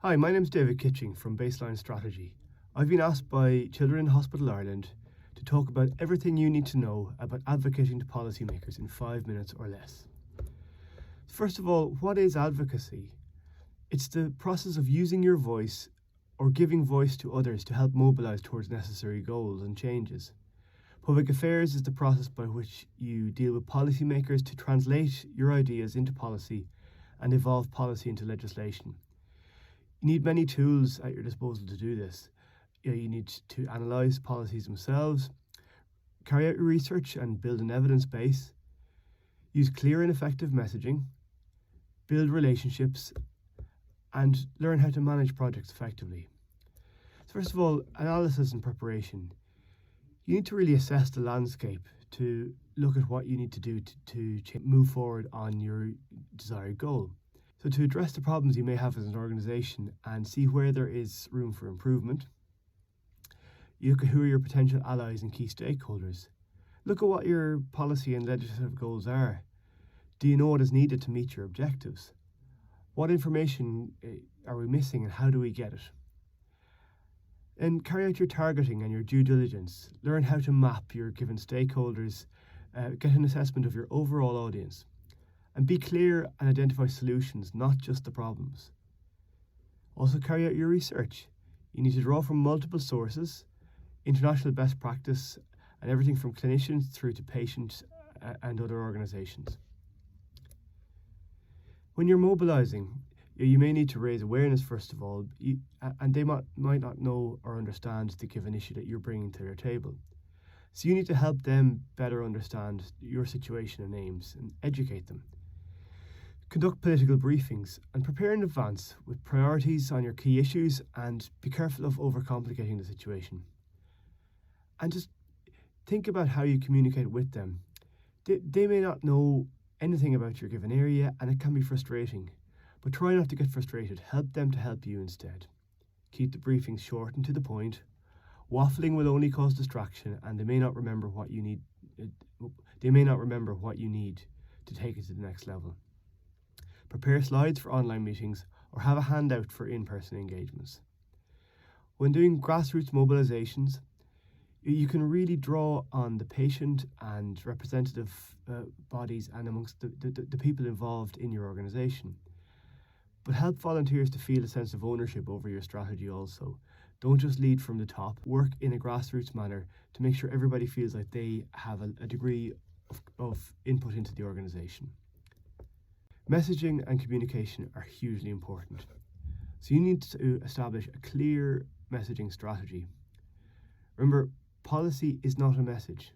Hi, my name's David Kitching from Bassline Strategy. I've been asked by Children in Hospital Ireland to talk about everything you need to know about advocating to policymakers in 5 minutes or less. First of all, what is advocacy? It's the process of using your voice or giving voice to others to help mobilise towards necessary goals and changes. Public affairs is the process by which you deal with policymakers to translate your ideas into policy and evolve policy into legislation. You need many tools at your disposal to do this. You need to analyse policies themselves, carry out your research and build an evidence base, use clear and effective messaging, build relationships, and learn how to manage projects effectively. So first of all, analysis and preparation. You need to really assess the landscape to look at what you need to do to move forward on your desired goal. So to address the problems you may have as an organisation and see where there is room for improvement, you look at who are your potential allies and key stakeholders. Look at what your policy and legislative goals are. Do you know what is needed to meet your objectives? What information are we missing and how do we get it? And carry out your targeting and your due diligence. Learn how to map your given stakeholders, get an assessment of your overall audience. And be clear and identify solutions, not just the problems. Also carry out your research. You need to draw from multiple sources, international best practice, and everything from clinicians through to patients and other organisations. When you're mobilising, you may need to raise awareness first of all, and they might not know or understand the given issue that you're bringing to their table. So you need to help them better understand your situation and aims and educate them. Conduct political briefings and prepare in advance with priorities on your key issues and be careful of overcomplicating the situation. And just think about how you communicate with them. They may not know anything about your given area and it can be frustrating, but try not to get frustrated. Help them to help you instead. Keep the briefings short and to the point. Waffling will only cause distraction and they may not remember what you need to take it to the next level. Prepare slides for online meetings or have a handout for in-person engagements. When doing grassroots mobilisations, you can really draw on the patient and representative bodies and amongst the people involved in your organisation. But help volunteers to feel a sense of ownership over your strategy also. Don't just lead from the top. Work in a grassroots manner to make sure everybody feels like they have a degree of input into the organisation. Messaging and communication are hugely important. So you need to establish a clear messaging strategy. Remember, policy is not a message.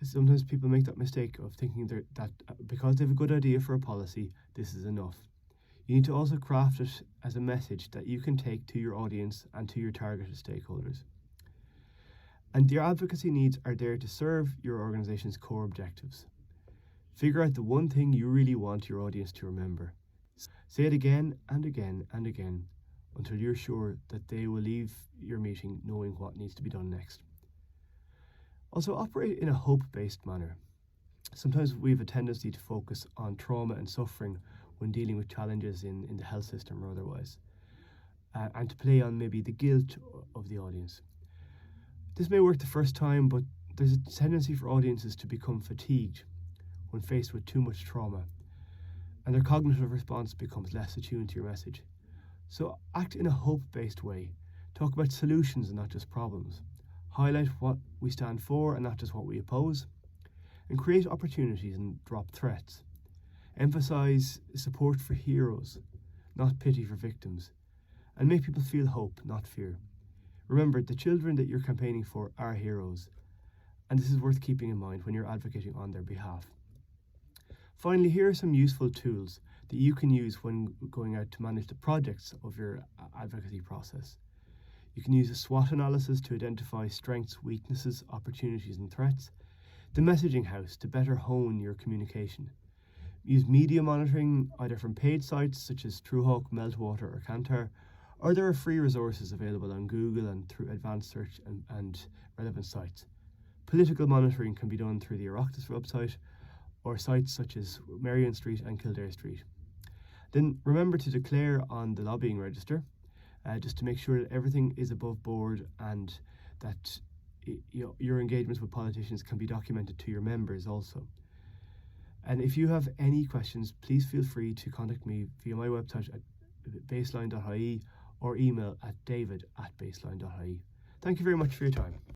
Sometimes people make that mistake of thinking that because they have a good idea for a policy, this is enough. You need to also craft it as a message that you can take to your audience and to your targeted stakeholders. And your advocacy needs are there to serve your organisation's core objectives. Figure out the one thing you really want your audience to remember. Say it again and again and again until you're sure that they will leave your meeting knowing what needs to be done next. Also, operate in a hope-based manner. Sometimes we have a tendency to focus on trauma and suffering when dealing with challenges in the health system or otherwise, and to play on maybe the guilt of the audience. This may work the first time, but there's a tendency for audiences to become fatigued when faced with too much trauma, and their cognitive response becomes less attuned to your message. So act in a hope-based way. Talk about solutions and not just problems. Highlight what we stand for and not just what we oppose. And create opportunities and drop threats. Emphasise support for heroes, not pity for victims. And make people feel hope, not fear. Remember, the children that you're campaigning for are heroes. And this is worth keeping in mind when you're advocating on their behalf. Finally, here are some useful tools that you can use when going out to manage the projects of your advocacy process. You can use a SWOT analysis to identify strengths, weaknesses, opportunities and threats. The messaging house to better hone your communication. Use media monitoring either from paid sites such as Truehawk, Meltwater or Kantar, or there are free resources available on Google and through advanced search and relevant sites. Political monitoring can be done through the Oireachtas website or sites such as Marion Street and Kildare Street. Then remember to declare on the lobbying register, just to make sure that everything is above board and that your engagements with politicians can be documented to your members also. And if you have any questions, please feel free to contact me via my website at bassline.ie or email at david@bassline.ie. Thank you very much for your time.